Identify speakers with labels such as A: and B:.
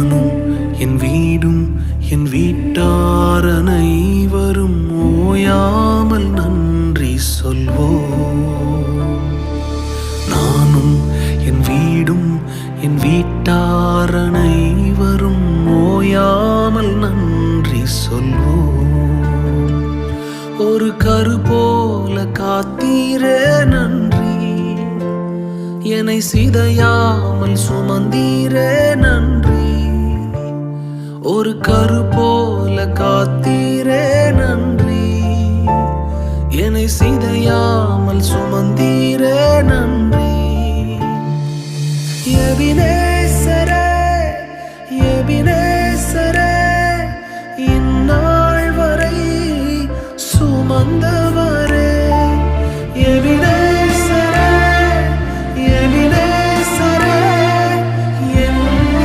A: நானும் என் வீடும் என் வீட்டார் அனைவரும் ஓயாமல் நன்றி சொல்வோம். நானும் என் வீடும் என் வீட்டார் அனைவரும் ஓயாமல் நன்றி சொல்வோம். ஒரு கரு போல காத்தீரே நன்றி, என்னை சிதையாமல் சுமந்தீரே நன்றி. ஒரு கரு போல காத்தீரே